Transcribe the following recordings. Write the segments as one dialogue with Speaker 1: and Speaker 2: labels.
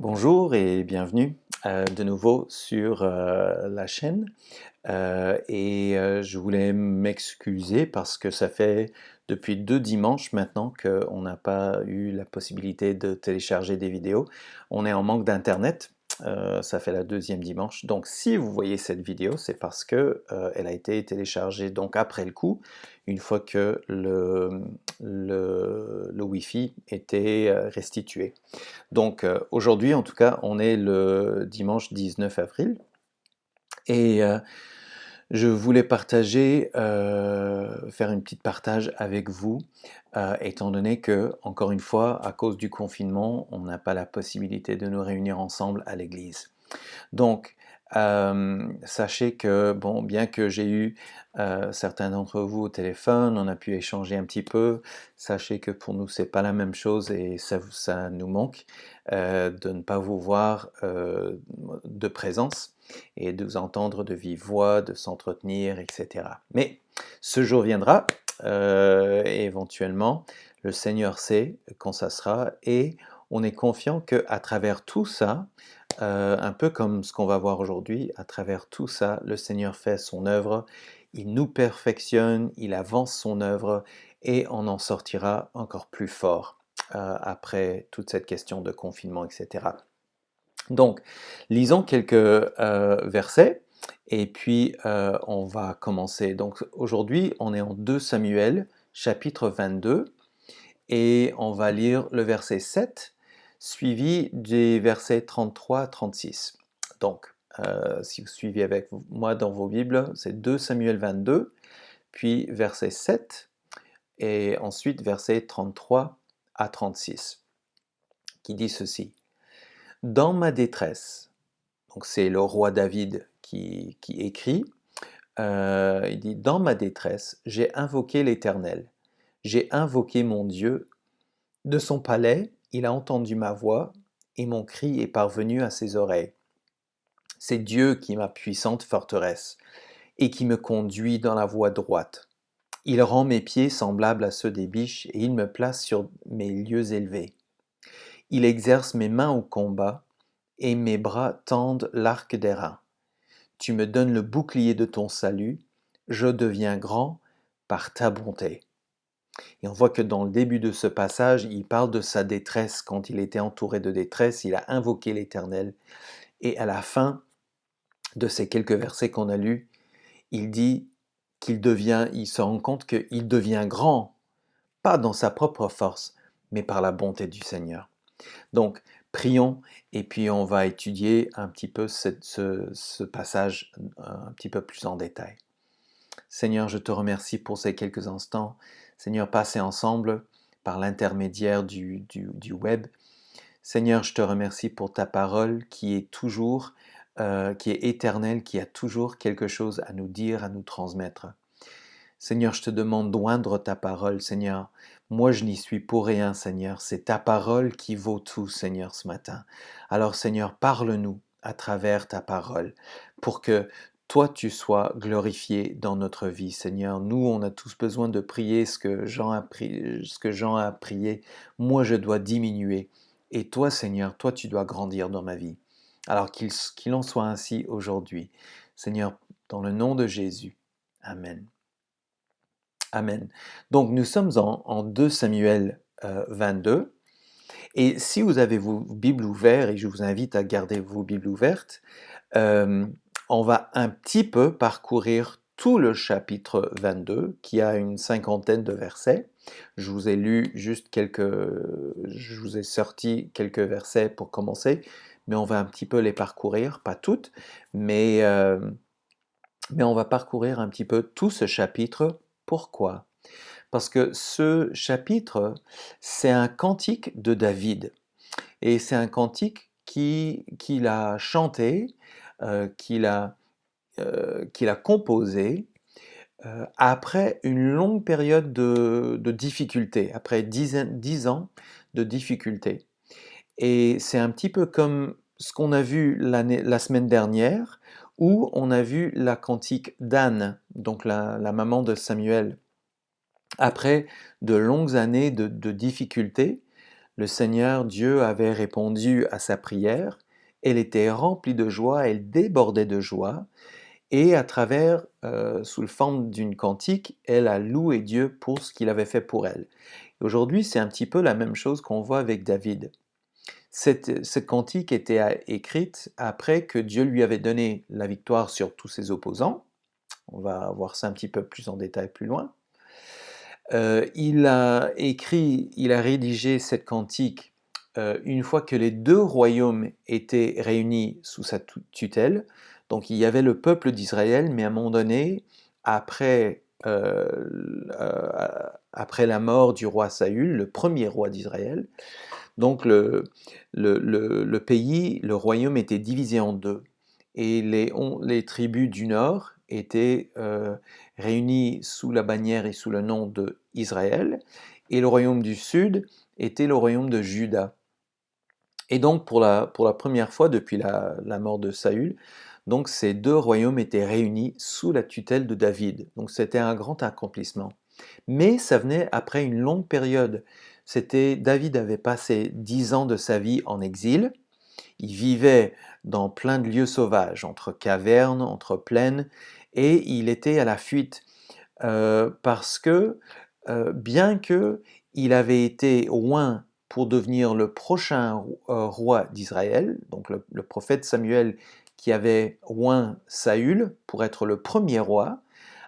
Speaker 1: Bonjour et bienvenue de nouveau sur la chaîne. Je voulais m'excuser parce que ça fait depuis 2 dimanches maintenant qu'on n'a pas eu la possibilité de télécharger des vidéos. On est en manque d'internet, ça fait la deuxième dimanche. Donc si vous voyez cette vidéo, c'est parce que elle a été téléchargée donc après le coup, une fois que le Wi-Fi était restitué. Donc aujourd'hui, en tout cas, on est le dimanche 19 avril et je voulais partager, faire une petite partage avec vous, étant donné que, encore une fois, à cause du confinement, on n'a pas la possibilité de nous réunir ensemble à l'église. Donc, sachez que, bon, bien que j'ai eu certains d'entre vous au téléphone, on a pu échanger un petit peu, sachez que pour nous, c'est pas la même chose et ça nous manque de ne pas vous voir de présence et de vous entendre de vive voix, de s'entretenir, etc. Mais ce jour viendra, et éventuellement, le Seigneur sait quand ça sera, et on est confiant qu'à travers tout ça, un peu comme ce qu'on va voir aujourd'hui, à travers tout ça, le Seigneur fait son œuvre, il nous perfectionne, il avance son œuvre et on en sortira encore plus fort après toute cette question de confinement, etc. Donc, lisons quelques versets et puis on va commencer. Donc aujourd'hui, on est en 2 Samuel, chapitre 22, et on va lire le verset 7, suivi des versets 33 à 36. Donc, si vous suivez avec moi dans vos Bibles, c'est 2 Samuel 22, puis verset 7, et ensuite verset 33 à 36, qui dit ceci. Dans ma détresse, donc c'est le roi David qui écrit, il dit, dans ma détresse, j'ai invoqué l'Éternel, j'ai invoqué mon Dieu. De son palais, il a entendu ma voix, et mon cri est parvenu à ses oreilles. C'est Dieu qui est ma puissante forteresse, et qui me conduit dans la voie droite. Il rend mes pieds semblables à ceux des biches, et il me place sur mes lieux élevés. Il exerce mes mains au combat, et mes bras tendent l'arc d'airain. Tu me donnes le bouclier de ton salut, je deviens grand par ta bonté. Et on voit que dans le début de ce passage, il parle de sa détresse. Quand il était entouré de détresse, il a invoqué l'Éternel. Et à la fin de ces quelques versets qu'on a lus, il dit il se rend compte qu'il devient grand, pas dans sa propre force, mais par la bonté du Seigneur. Donc, prions et puis on va étudier un petit peu ce passage un petit peu plus en détail. Seigneur, je te remercie pour ces quelques instants. Seigneur, passés ensemble par l'intermédiaire du web. Seigneur, je te remercie pour ta parole qui est toujours, qui est éternelle, qui a toujours quelque chose à nous dire, à nous transmettre. Seigneur, je te demande d'oindre ta parole, Seigneur. Moi, je n'y suis pour rien, Seigneur. C'est ta parole qui vaut tout, Seigneur, ce matin. Alors, Seigneur, parle-nous à travers ta parole pour que toi, tu sois glorifié dans notre vie, Seigneur. Nous, on a tous besoin de prier ce que Jean a prié. Moi, je dois diminuer. Et toi, Seigneur, toi, tu dois grandir dans ma vie. Alors qu'il en soit ainsi aujourd'hui. Seigneur, dans le nom de Jésus. Amen. Amen. Donc nous sommes en 2 Samuel 22. Et si vous avez vos Bibles ouvertes, et je vous invite à garder vos Bibles ouvertes, euh, on va un petit peu parcourir tout le chapitre 22, qui a une cinquantaine de versets. Je vous ai lu juste je vous ai sorti quelques versets pour commencer, mais on va un petit peu les parcourir, pas toutes, mais on va parcourir un petit peu tout ce chapitre. Pourquoi? Parce que ce chapitre, c'est un cantique de David. Et c'est un cantique qu'il a chanté, qu'il a composé après une longue période de difficulté, après 10 ans de difficulté. Et c'est un petit peu comme ce qu'on a vu la semaine dernière, où on a vu la cantique d'Anne, donc la maman de Samuel. Après de longues années de difficultés, le Seigneur Dieu avait répondu à sa prière, elle était remplie de joie, elle débordait de joie, et à travers, sous le forme d'une cantique, elle a loué Dieu pour ce qu'il avait fait pour elle. Aujourd'hui, c'est un petit peu la même chose qu'on voit avec David. Cette cantique était écrite après que Dieu lui avait donné la victoire sur tous ses opposants. On va voir ça un petit peu plus en détail plus loin. Il a rédigé cette cantique une fois que les deux royaumes étaient réunis sous sa tutelle. Donc il y avait le peuple d'Israël, mais à un moment donné, après, après la mort du roi Saül, le premier roi d'Israël, donc le pays, le royaume était divisé en deux. Et les tribus du nord étaient réunies sous la bannière et sous le nom de Israël, et le royaume du sud était le royaume de Juda. Et donc pour la première fois depuis la mort de Saül, donc ces deux royaumes étaient réunis sous la tutelle de David. Donc c'était un grand accomplissement. Mais ça venait après une longue période. David avait passé 10 ans de sa vie en exil. Il vivait dans plein de lieux sauvages, entre cavernes, entre plaines, et il était à la fuite parce que bien que il avait été oint pour devenir le prochain roi d'Israël, donc le prophète Samuel qui avait oint Saül pour être le premier roi,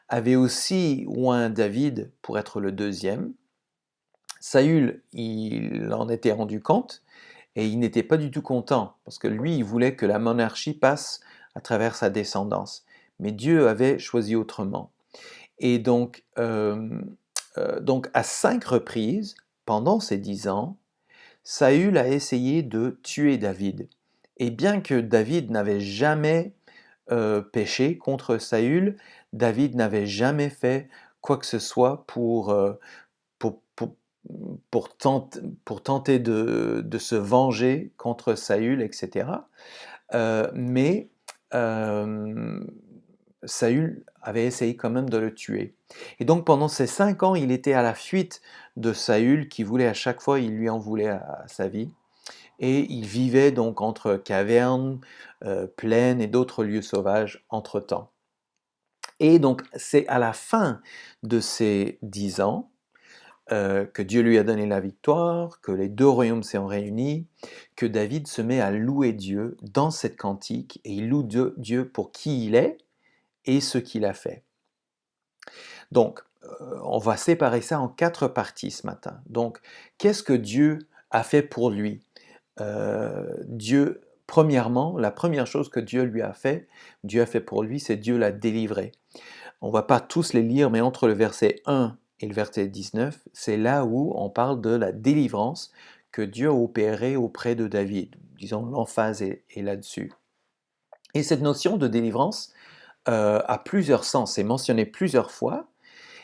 Speaker 1: avait aussi oint David pour être le deuxième. Saül, il en était rendu compte et il n'était pas du tout content parce que lui, il voulait que la monarchie passe à travers sa descendance. Mais Dieu avait choisi autrement. Et donc à 5 reprises, pendant ces 10 ans, Saül a essayé de tuer David. Et bien que David n'avait jamais péché contre Saül, David n'avait jamais fait quoi que ce soit pour, pour, pour tenter de se venger contre Saül, etc. Mais Saül avait essayé quand même de le tuer. Et donc pendant ces 5 ans, il était à la fuite de Saül qui voulait à chaque fois, il lui en voulait à sa vie. Et il vivait donc entre cavernes, plaines et d'autres lieux sauvages entre-temps. Et donc c'est à la fin de ces 10 ans que Dieu lui a donné la victoire, que les deux royaumes s'est réunis, que David se met à louer Dieu dans cette cantique, et il loue Dieu pour qui il est et ce qu'il a fait. Donc, on va séparer ça en 4 parties ce matin. Donc, qu'est-ce que Dieu a fait pour lui? Dieu, premièrement, la première chose que Dieu a fait pour lui, c'est Dieu l'a délivré. On ne va pas tous les lire, mais entre le verset 1 et le verset 19, c'est là où on parle de la délivrance que Dieu a opérée auprès de David. Disons, l'emphase est là-dessus. Et cette notion de délivrance a plusieurs sens, c'est mentionné plusieurs fois.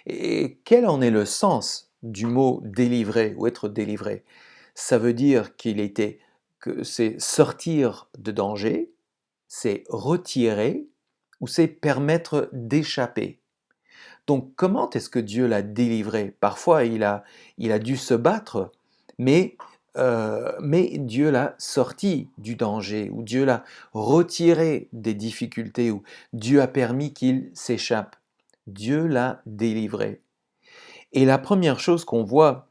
Speaker 1: Et quel en est le sens du mot délivrer ou être délivré? Ça veut dire que c'est sortir de danger, c'est retirer ou c'est permettre d'échapper. Donc comment est-ce que Dieu l'a délivré? Parfois il a dû se battre, mais Dieu l'a sorti du danger, ou Dieu l'a retiré des difficultés, ou Dieu a permis qu'il s'échappe. Dieu l'a délivré. Et la première chose qu'on voit,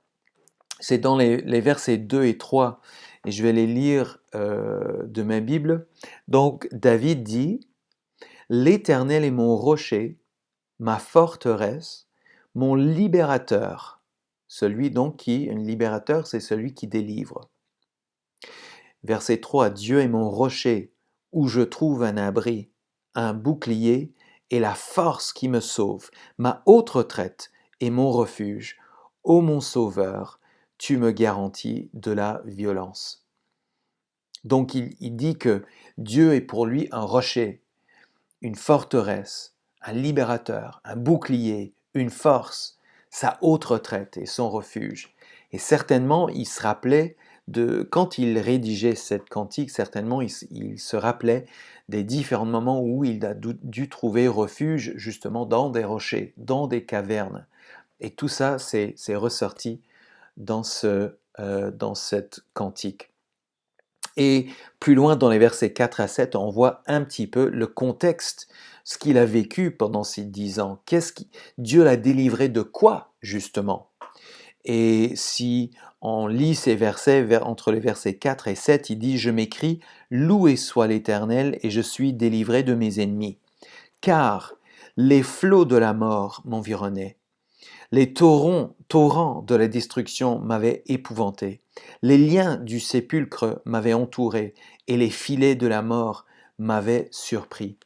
Speaker 1: c'est dans les versets 2 et 3, et je vais les lire de ma Bible. Donc David dit, «L'Éternel est mon rocher, ma forteresse, mon libérateur». Celui donc un libérateur, c'est celui qui délivre. Verset 3, Dieu est mon rocher, où je trouve un abri, un bouclier et la force qui me sauve, ma haute retraite et mon refuge. Ô mon sauveur, tu me garantis de la violence. Donc il dit que Dieu est pour lui un rocher, une forteresse, un libérateur, un bouclier, une force, sa haute retraite et son refuge. Et certainement, il se rappelait quand il rédigeait cette cantique, certainement, il se rappelait des différents moments où il a dû trouver refuge justement dans des rochers, dans des cavernes. Et tout ça, c'est ressorti dans ce dans cette cantique. Et plus loin dans les versets 4 à 7, on voit un petit peu le contexte, ce qu'il a vécu pendant ces 10 ans. Dieu l'a délivré de quoi, justement? Et si on lit ces versets, entre les versets 4 et 7, il dit « Je m'écris, loué soit l'Éternel, et je suis délivré de mes ennemis. Car les flots de la mort m'environnaient. Les torrents de la destruction m'avaient épouvanté. Les liens du sépulcre m'avaient entouré, et les filets de la mort m'avaient surpris. »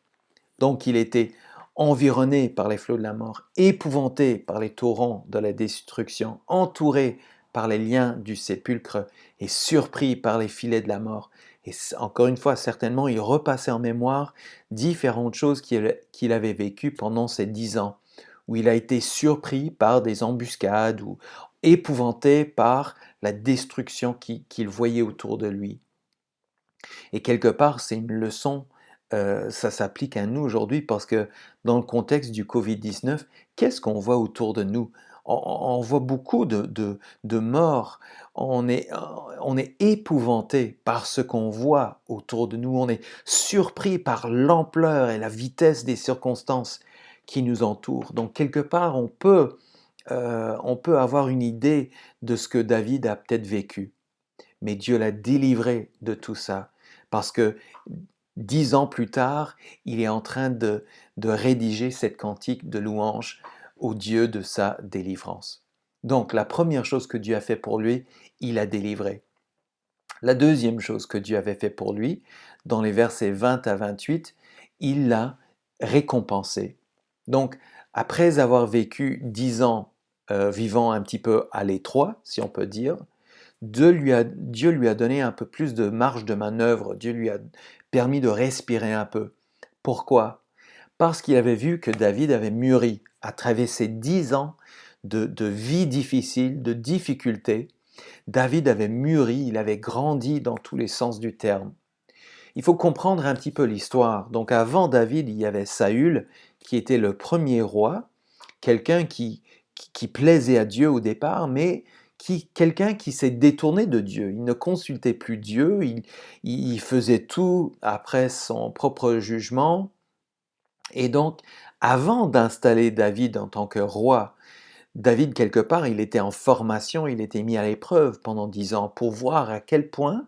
Speaker 1: Donc il était environné par les flots de la mort, épouvanté par les torrents de la destruction, entouré par les liens du sépulcre et surpris par les filets de la mort. Et encore une fois, certainement, il repassait en mémoire différentes choses qu'il avait vécues pendant ces 10 ans, où il a été surpris par des embuscades ou épouvanté par la destruction qu'il voyait autour de lui. Et quelque part, c'est une leçon, ça s'applique à nous aujourd'hui parce que dans le contexte du Covid-19, qu'est-ce qu'on voit autour de nous? On voit beaucoup de morts, on est épouvanté par ce qu'on voit autour de nous, on est surpris par l'ampleur et la vitesse des circonstances qui nous entourent. Donc quelque part, on peut avoir une idée de ce que David a peut-être vécu. Mais Dieu l'a délivré de tout ça, parce que 10 ans plus tard, il est en train de rédiger cette cantique de louange au Dieu de sa délivrance. Donc la première chose que Dieu a fait pour lui, il a délivré. La deuxième chose que Dieu avait fait pour lui, dans les versets 20 à 28, il l'a récompensé. Donc après avoir vécu 10 ans vivant un petit peu à l'étroit, si on peut dire, Dieu lui a donné un peu plus de marge de manœuvre, Dieu lui a permis de respirer un peu. Pourquoi? Parce qu'il avait vu que David avait mûri à travers ces 10 ans de vie difficile, de difficultés. David avait mûri, il avait grandi dans tous les sens du terme. Il faut comprendre un petit peu l'histoire. Donc avant David, il y avait Saül, qui était le premier roi, quelqu'un qui plaisait à Dieu au départ, mais quelqu'un qui s'est détourné de Dieu. Il ne consultait plus Dieu, il faisait tout après son propre jugement. Et donc, avant d'installer David en tant que roi, David, quelque part, il était en formation, il était mis à l'épreuve pendant 10 ans pour voir à quel point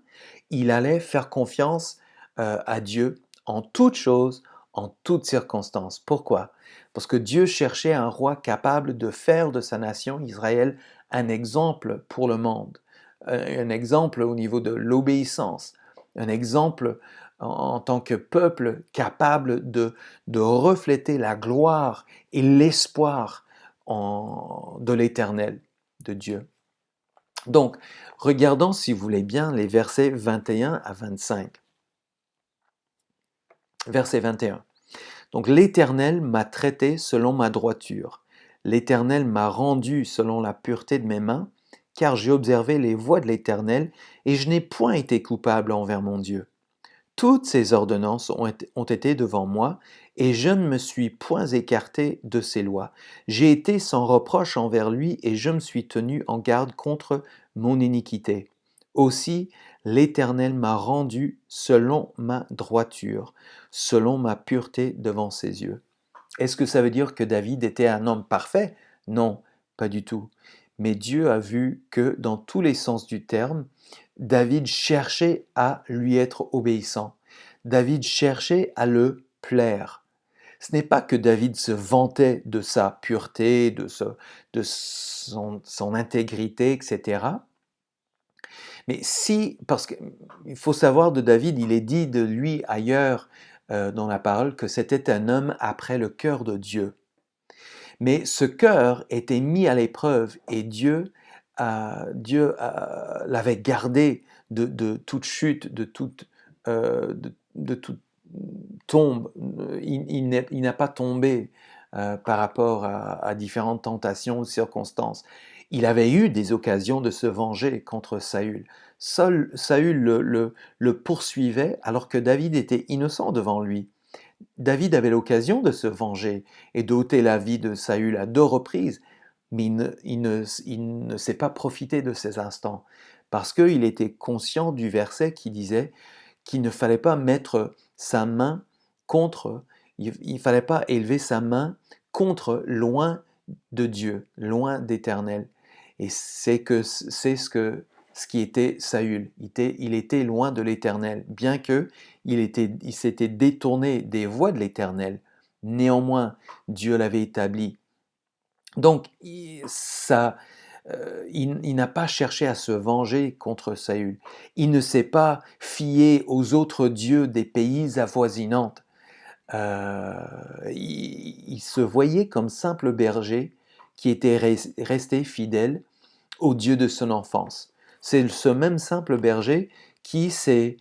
Speaker 1: il allait faire confiance à Dieu en toutes choses, en toutes circonstances. Pourquoi? Parce que Dieu cherchait un roi capable de faire de sa nation, Israël, un exemple pour le monde, un exemple au niveau de l'obéissance, un exemple en tant que peuple capable de refléter la gloire et l'espoir de l'Éternel, de Dieu. Donc, regardons, si vous voulez bien, les versets 21 à 25. Verset 21. Donc, l'Éternel m'a traité selon ma droiture. L'Éternel m'a rendu selon la pureté de mes mains, car j'ai observé les voies de l'Éternel, et je n'ai point été coupable envers mon Dieu. Toutes ses ordonnances ont été devant moi, et je ne me suis point écarté de ses lois. J'ai été sans reproche envers lui, et je me suis tenu en garde contre mon iniquité. Aussi, l'Éternel m'a rendu selon ma droiture, selon ma pureté devant ses yeux. Est-ce que ça veut dire que David était un homme parfait? Non, pas du tout. Mais Dieu a vu que dans tous les sens du terme, David cherchait à lui être obéissant. David cherchait à le plaire. Ce n'est pas que David se vantait de sa pureté, de son intégrité, etc. Mais si, parce qu'il faut savoir de David, il est dit de lui ailleurs dans la parole que c'était un homme après le cœur de Dieu. Mais ce cœur était mis à l'épreuve et Dieu l'avait gardé de toute chute, de toute tombe. Il n'a pas tombé par rapport à différentes tentations ou circonstances. Il avait eu des occasions de se venger contre Saül. Saül le poursuivait alors que David était innocent devant lui. David avait l'occasion de se venger et d'ôter la vie de Saül à 2 reprises, mais il ne s'est pas profité de ces instants, parce qu'il était conscient du verset qui disait qu'il ne fallait pas mettre sa main contre, il ne fallait pas élever sa main contre, loin de Dieu, loin d'Éternel. Et c'est ce qui était Saül. Il était loin de l'Éternel, bien que il s'était détourné des voies de l'Éternel. Néanmoins, Dieu l'avait établi. Donc, il n'a pas cherché à se venger contre Saül. Il ne s'est pas fié aux autres dieux des pays avoisinants. Il se voyait comme simple berger qui était resté fidèle au Dieu de son enfance. C'est ce même simple berger qui s'est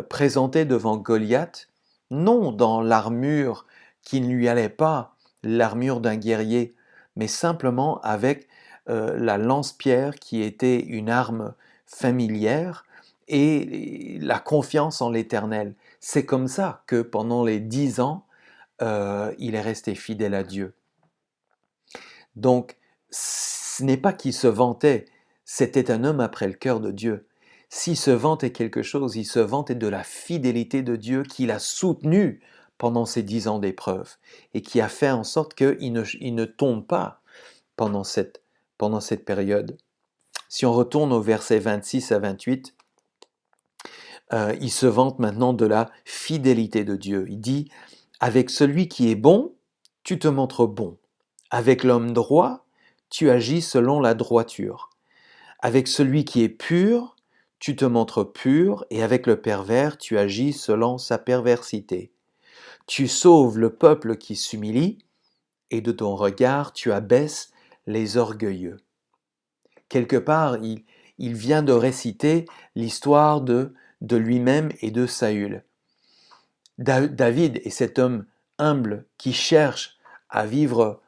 Speaker 1: présenté devant Goliath, non dans l'armure qui ne lui allait pas, l'armure d'un guerrier, mais simplement avec la lance-pierre qui était une arme familière et la confiance en l'Éternel. C'est comme ça que pendant les 10 ans, il est resté fidèle à Dieu. Donc, ce n'est pas qu'il se vantait, c'était un homme après le cœur de Dieu. S'il se vantait quelque chose, il se vantait de la fidélité de Dieu qu'il a soutenue pendant ces 10 ans d'épreuve et qui a fait en sorte qu'il ne tombe pas pendant cette période. Si on retourne au verset 26 à 28, il se vante maintenant de la fidélité de Dieu. Il dit, avec celui qui est bon, tu te montres bon. Avec l'homme droit, tu agis selon la droiture. Avec celui qui est pur, tu te montres pur, et avec le pervers, tu agis selon sa perversité. Tu sauves le peuple qui s'humilie, et de ton regard, tu abaisses les orgueilleux. Quelque part, il vient de réciter l'histoire de lui-même et de Saül. David est cet homme humble qui cherche à vivre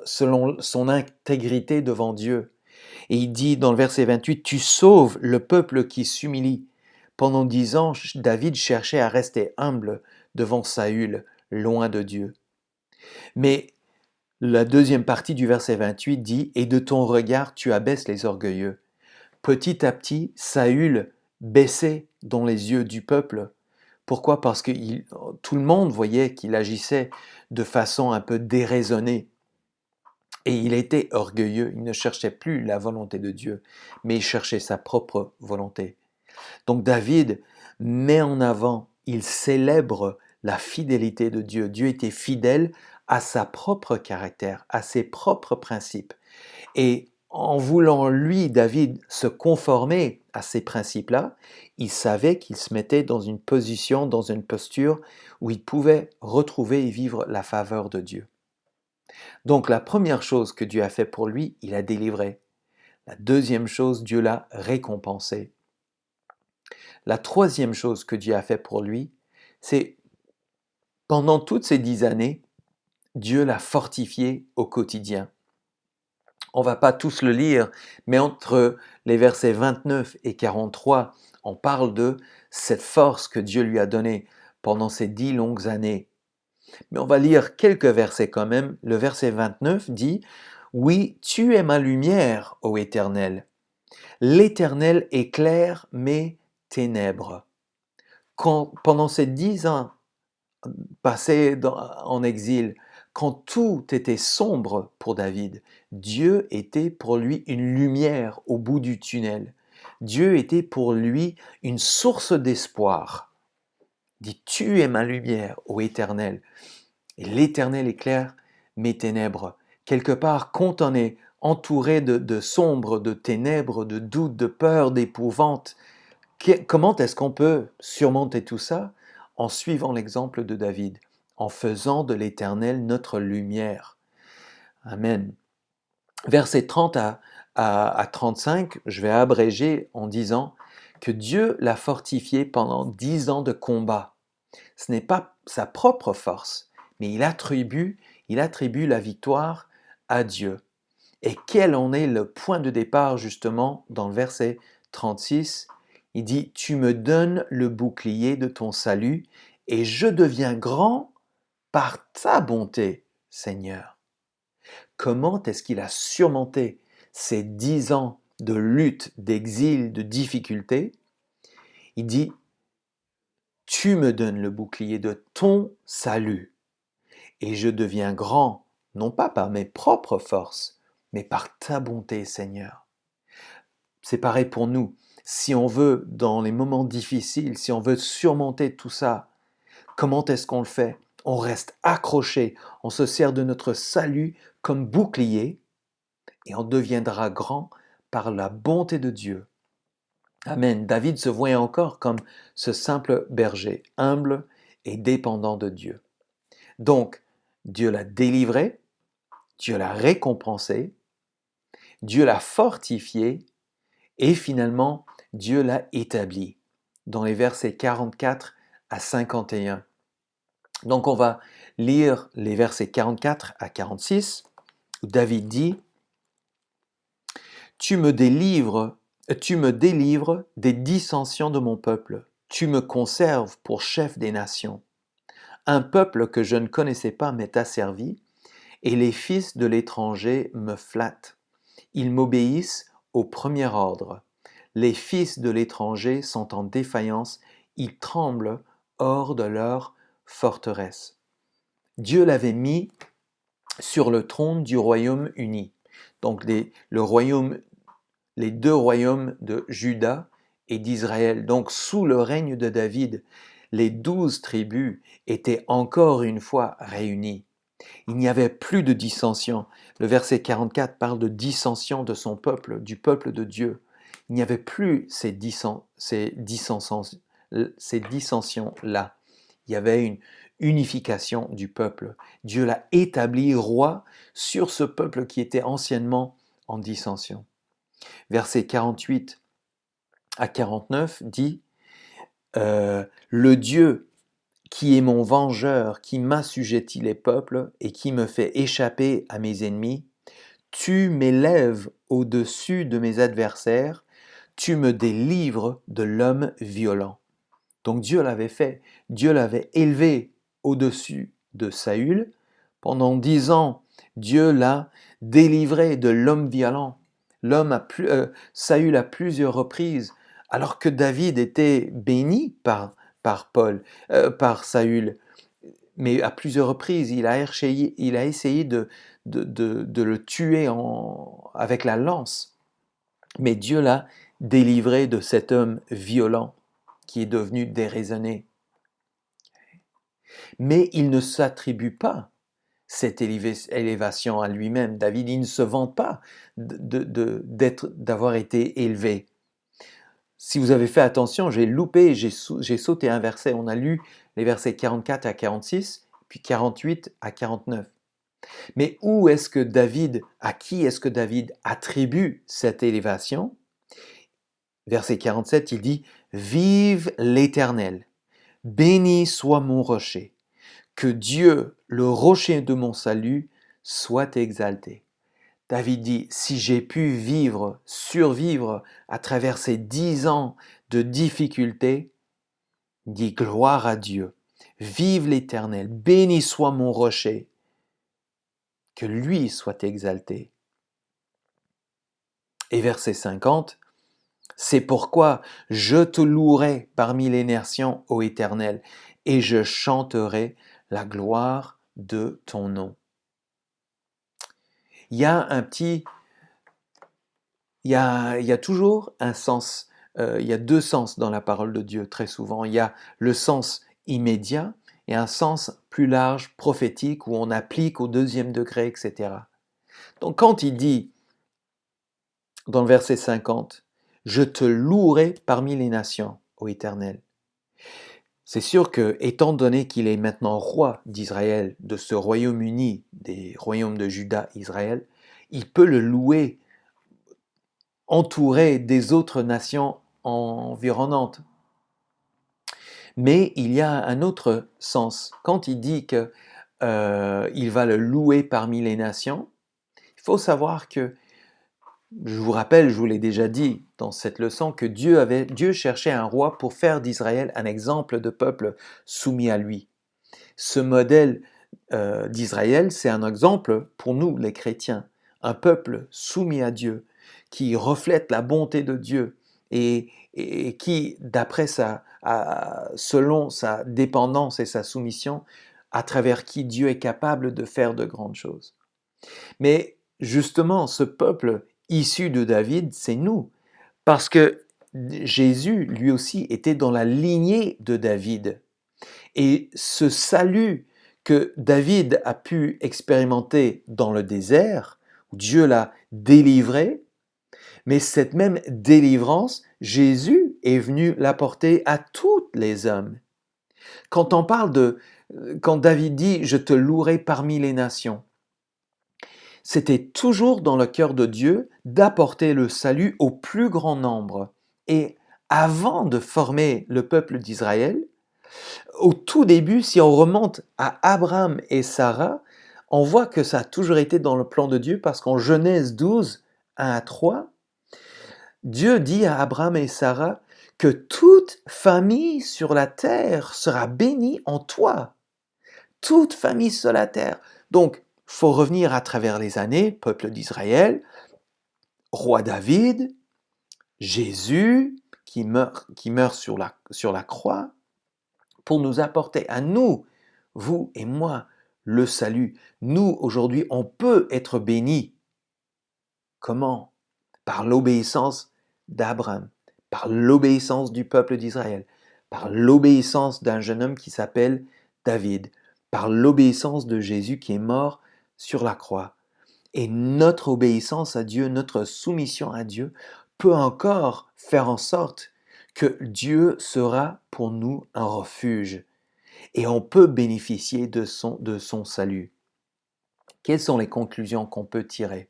Speaker 1: selon son intégrité devant Dieu. Et il dit dans le verset 28, « Tu sauves le peuple qui s'humilie. » Pendant 10 ans, David cherchait à rester humble devant Saül, loin de Dieu. Mais la deuxième partie du verset 28 dit, « Et de ton regard, tu abaisses les orgueilleux. » Petit à petit, Saül baissait dans les yeux du peuple. Pourquoi? Parce que tout le monde voyait qu'il agissait de façon un peu déraisonnée. Et il était orgueilleux, il ne cherchait plus la volonté de Dieu, mais il cherchait sa propre volonté. Donc David met en avant, il célèbre la fidélité de Dieu. Dieu était fidèle à sa propre caractère, à ses propres principes. Et en voulant, lui, David, se conformer à ces principes-là, il savait qu'il se mettait dans une position, dans une posture où il pouvait retrouver et vivre la faveur de Dieu. Donc la première chose que Dieu a fait pour lui, il a délivré. La deuxième chose, Dieu l'a récompensé. La troisième chose que Dieu a fait pour lui, c'est pendant toutes ces 10 années, Dieu l'a fortifié au quotidien. On ne va pas tous le lire, mais entre les versets 29 et 43, on parle de cette force que Dieu lui a donnée pendant ces 10 longues années. Mais on va lire quelques versets quand même. Le verset 29 dit « Oui, tu es ma lumière, ô Éternel. L'Éternel éclaire mes ténèbres. » Pendant ces 10 ans passés en exil, quand tout était sombre pour David, Dieu était pour lui une lumière au bout du tunnel. Dieu était pour lui une source d'espoir. Il dit « Tu es ma lumière, ô Éternel. » Et l'Éternel éclaire mes ténèbres. Quelque part, quand on est entouré de sombres, de ténèbres, de doutes, de peurs, d'épouvante, comment est-ce qu'on peut surmonter tout ça? En suivant l'exemple de David, en faisant de l'Éternel notre lumière. Amen. Versets 30 à 35, je vais abréger en disant que Dieu l'a fortifié pendant 10 ans de combat. Ce n'est pas sa propre force, mais il attribue la victoire à Dieu. Et quel en est le point de départ justement dans le verset 36? Il dit « Tu me donnes le bouclier de ton salut et je deviens grand par ta bonté, Seigneur. » Comment est-ce qu'il a surmonté ces 10 ans de lutte, d'exil, de difficulté, il dit, tu me donnes le bouclier de ton salut et je deviens grand, non pas par mes propres forces, mais par ta bonté, Seigneur. C'est pareil pour nous. Si on veut, dans les moments difficiles, si on veut surmonter tout ça, comment est-ce qu'on le fait? On reste accroché, on se sert de notre salut comme bouclier et on deviendra grand par la bonté de Dieu. Amen. David se voyait encore comme ce simple berger, humble et dépendant de Dieu. Donc, Dieu l'a délivré, Dieu l'a récompensé, Dieu l'a fortifié et finalement, Dieu l'a établi dans les versets 44 à 51. Donc, on va lire les versets 44 à 46 où David dit « tu me délivres des dissensions de mon peuple, tu me conserves pour chef des nations. Un peuple que je ne connaissais pas m'est asservi, et les fils de l'étranger me flattent. Ils m'obéissent au premier ordre. Les fils de l'étranger sont en défaillance, ils tremblent hors de leur forteresse. » Dieu l'avait mis sur le trône du royaume uni. Donc les deux royaumes de Juda et d'Israël. Donc sous le règne de David, les 12 tribus étaient encore une fois réunies. Il n'y avait plus de dissension. Le verset 44 parle de dissension de son peuple, du peuple de Dieu. Il n'y avait plus ces dissensions-là. Il y avait une unification du peuple. Dieu l'a établi roi sur ce peuple qui était anciennement en dissension. Versets 48 à 49 dit le Dieu qui est mon vengeur, qui m'assujettit les peuples et qui me fait échapper à mes ennemis, tu m'élèves au-dessus de mes adversaires, tu me délivres de l'homme violent. Donc Dieu l'avait fait, Dieu l'avait élevé au-dessus de Saül. Pendant 10 ans, Dieu l'a délivré de l'homme violent. Saül à plusieurs reprises, alors que David était béni par Saül, mais à plusieurs reprises, il a essayé de le tuer avec la lance. Mais Dieu l'a délivré de cet homme violent qui est devenu déraisonné. Mais il ne s'attribue pas cette élévation à lui-même. David, il ne se vante pas d'avoir été élevé. Si vous avez fait attention, j'ai sauté un verset. On a lu les versets 44 à 46, puis 48 à 49. Mais à qui est-ce que David attribue cette élévation? Verset 47, il dit « Vive l'Éternel, béni soit mon rocher, que Dieu, le rocher de mon salut, soit exalté. » David dit, si j'ai pu survivre à travers ces 10 ans de difficultés, il dit gloire à Dieu, vive l'Éternel, béni soit mon rocher, que lui soit exalté. Et verset 50, c'est pourquoi je te louerai parmi les nations, ô Éternel, et je chanterai la gloire de ton nom. Il y a toujours un sens, il y a deux sens dans la parole de Dieu très souvent. Il y a le sens immédiat et un sens plus large, prophétique, où on applique au deuxième degré, etc. Donc quand il dit, dans le verset 50, « Je te louerai parmi les nations, ô Éternel », c'est sûr que, étant donné qu'il est maintenant roi d'Israël, de ce royaume uni, des royaumes de Juda, Israël, il peut le louer entouré des autres nations environnantes. Mais il y a un autre sens. Quand il dit qu'il va le louer parmi les nations, il faut savoir que, je vous rappelle, je vous l'ai déjà dit dans cette leçon, que Dieu cherchait un roi pour faire d'Israël un exemple de peuple soumis à lui. Ce modèle d'Israël, c'est un exemple pour nous, les chrétiens, un peuple soumis à Dieu, qui reflète la bonté de Dieu et qui, selon sa dépendance et sa soumission, à travers qui Dieu est capable de faire de grandes choses. Mais justement, ce peuple issu de David, c'est nous, parce que Jésus, lui aussi, était dans la lignée de David. Et ce salut que David a pu expérimenter dans le désert, où Dieu l'a délivré, mais cette même délivrance, Jésus est venu l'apporter à tous les hommes. Quand on parle quand David dit « Je te louerai parmi les nations », c'était toujours dans le cœur de Dieu d'apporter le salut au plus grand nombre. Et avant de former le peuple d'Israël, au tout début, si on remonte à Abraham et Sarah, on voit que ça a toujours été dans le plan de Dieu parce qu'en Genèse 12, 1 à 3, Dieu dit à Abraham et Sarah que toute famille sur la terre sera bénie en toi. Toute famille sur la terre. Donc, il faut revenir à travers les années, peuple d'Israël, roi David, Jésus qui meurt sur la croix, pour nous apporter à nous, vous et moi, le salut. Nous, aujourd'hui, on peut être bénis. Comment? Par l'obéissance d'Abraham, par l'obéissance du peuple d'Israël, par l'obéissance d'un jeune homme qui s'appelle David, par l'obéissance de Jésus qui est mort sur la croix. Et notre obéissance à Dieu, notre soumission à Dieu peut encore faire en sorte que Dieu sera pour nous un refuge et on peut bénéficier de son salut. Quelles sont les conclusions qu'on peut tirer?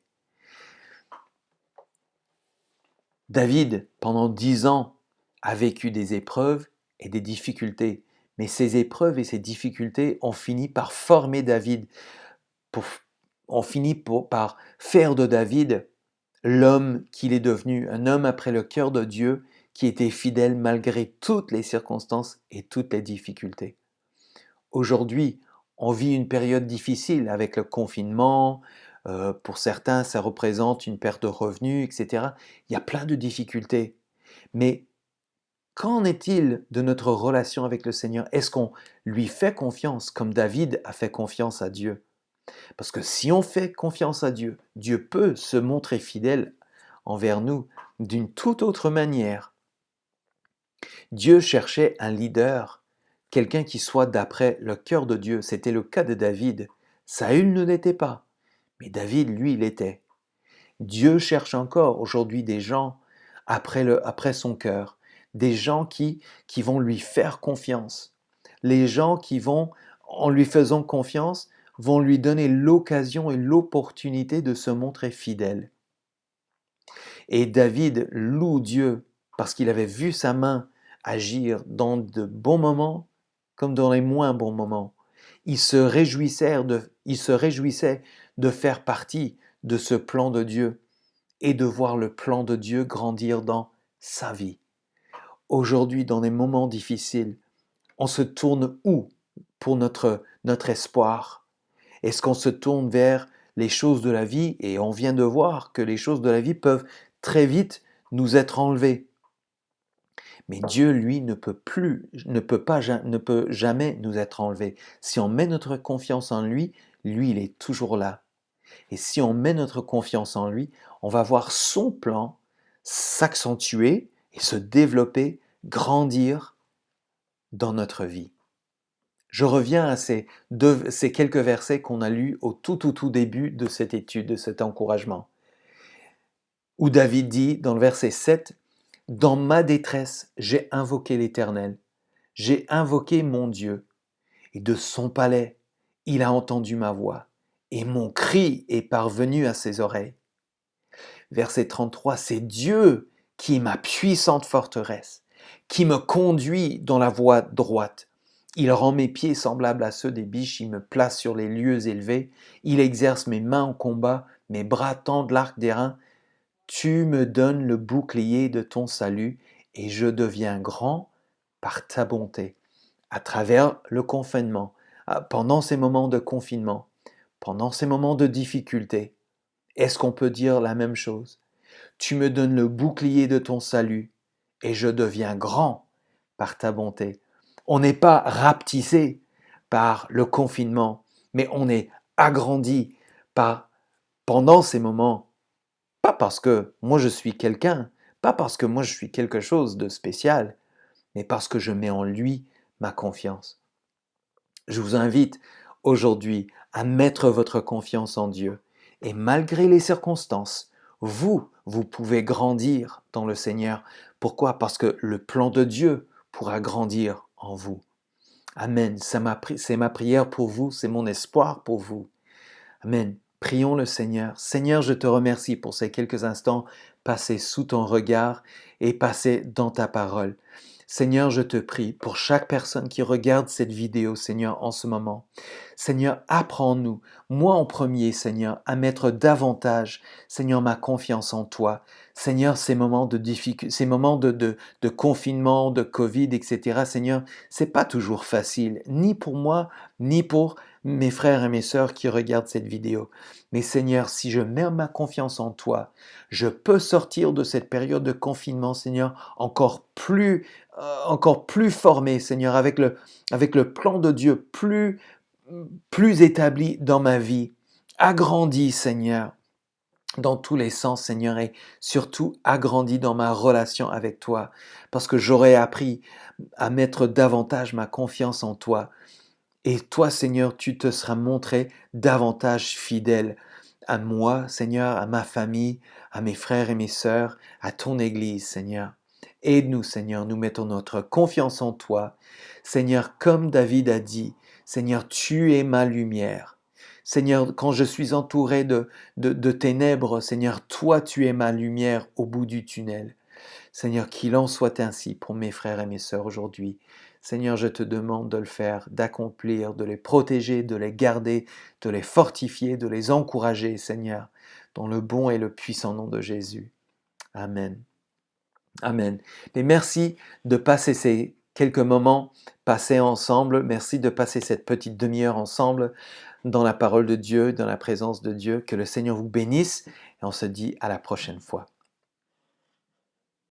Speaker 1: David, pendant 10 ans, a vécu des épreuves et des difficultés. Mais ces épreuves et ces difficultés ont fini par former David, ont fini par faire de David l'homme qu'il est devenu, un homme après le cœur de Dieu qui était fidèle malgré toutes les circonstances et toutes les difficultés. Aujourd'hui, on vit une période difficile avec le confinement. Pour certains, ça représente une perte de revenus, etc. Il y a plein de difficultés. Mais qu'en est-il de notre relation avec le Seigneur? Est-ce qu'on lui fait confiance comme David a fait confiance à Dieu? Parce que si on fait confiance à Dieu, Dieu peut se montrer fidèle envers nous d'une toute autre manière. Dieu cherchait un leader, quelqu'un qui soit d'après le cœur de Dieu. C'était le cas de David. Saül ne l'était pas, mais David, lui, l'était. Dieu cherche encore aujourd'hui des gens après son cœur, des gens qui vont lui faire confiance. Les gens qui vont, en lui faisant confiance, vont lui donner l'occasion et l'opportunité de se montrer fidèle. Et David loue Dieu parce qu'il avait vu sa main agir dans de bons moments comme dans les moins bons moments. Il se réjouissait de faire partie de ce plan de Dieu et de voir le plan de Dieu grandir dans sa vie. Aujourd'hui, dans des moments difficiles, on se tourne où pour notre espoir? Est-ce qu'on se tourne vers les choses de la vie? Et on vient de voir que les choses de la vie peuvent très vite nous être enlevées. Mais Dieu, lui, ne peut jamais nous être enlevé. Si on met notre confiance en lui, lui, il est toujours là. Et si on met notre confiance en lui, on va voir son plan s'accentuer et se développer, grandir dans notre vie. Je reviens à ces quelques versets qu'on a lus au tout début de cette étude, de cet encouragement, où David dit dans le verset 7, « Dans ma détresse, j'ai invoqué l'Éternel, j'ai invoqué mon Dieu, et de son palais, il a entendu ma voix, et mon cri est parvenu à ses oreilles. » Verset 33, « C'est Dieu qui est ma puissante forteresse, qui me conduit dans la voie droite. Il rend mes pieds semblables à ceux des biches, il me place sur les lieux élevés, il exerce mes mains en combat, mes bras tendent l'arc d'airain. Tu me donnes le bouclier de ton salut et je deviens grand par ta bonté. » À travers le confinement, pendant ces moments de confinement, pendant ces moments de difficulté, est-ce qu'on peut dire la même chose? Tu me donnes le bouclier de ton salut et je deviens grand par ta bonté. On n'est pas rapetissé par le confinement, mais on est agrandi par, pendant ces moments. Pas parce que moi je suis quelqu'un, pas parce que moi je suis quelque chose de spécial, mais parce que je mets en lui ma confiance. Je vous invite aujourd'hui à mettre votre confiance en Dieu. Et malgré les circonstances, vous pouvez grandir dans le Seigneur. Pourquoi? Parce que le plan de Dieu pourra grandir en vous. Amen. C'est ma prière pour vous, c'est mon espoir pour vous. Amen. Prions le Seigneur. Seigneur, je te remercie pour ces quelques instants passés sous ton regard et passés dans ta parole. Seigneur, je te prie pour chaque personne qui regarde cette vidéo, Seigneur, en ce moment. Seigneur, apprends-nous, moi en premier, Seigneur, à mettre davantage, Seigneur, ma confiance en toi. Seigneur, ces moments de difficulté, ces moments de confinement, de Covid, etc., Seigneur, c'est pas toujours facile, ni pour moi, ni pour mes frères et mes sœurs qui regardent cette vidéo. Mais Seigneur, si je mets ma confiance en toi, je peux sortir de cette période de confinement, Seigneur, encore plus formé, Seigneur, avec le plan de Dieu plus établi dans ma vie. Agrandi, Seigneur, dans tous les sens, Seigneur, et surtout agrandi dans ma relation avec toi, parce que j'aurai appris à mettre davantage ma confiance en toi. Et toi, Seigneur, tu te seras montré davantage fidèle à moi, Seigneur, à ma famille, à mes frères et mes sœurs, à ton Église, Seigneur. Aide-nous, Seigneur, nous mettons notre confiance en toi. Seigneur, comme David a dit, Seigneur, tu es ma lumière. Seigneur, quand je suis entouré de ténèbres, Seigneur, toi, tu es ma lumière au bout du tunnel. Seigneur, qu'il en soit ainsi pour mes frères et mes sœurs aujourd'hui. Seigneur, je te demande de le faire, d'accomplir, de les protéger, de les garder, de les fortifier, de les encourager, Seigneur, dans le bon et le puissant nom de Jésus. Amen. Amen. Et merci de passer ces quelques moments passés ensemble. Merci de passer cette petite demi-heure ensemble dans la parole de Dieu, dans la présence de Dieu. Que le Seigneur vous bénisse et on se dit à la prochaine fois.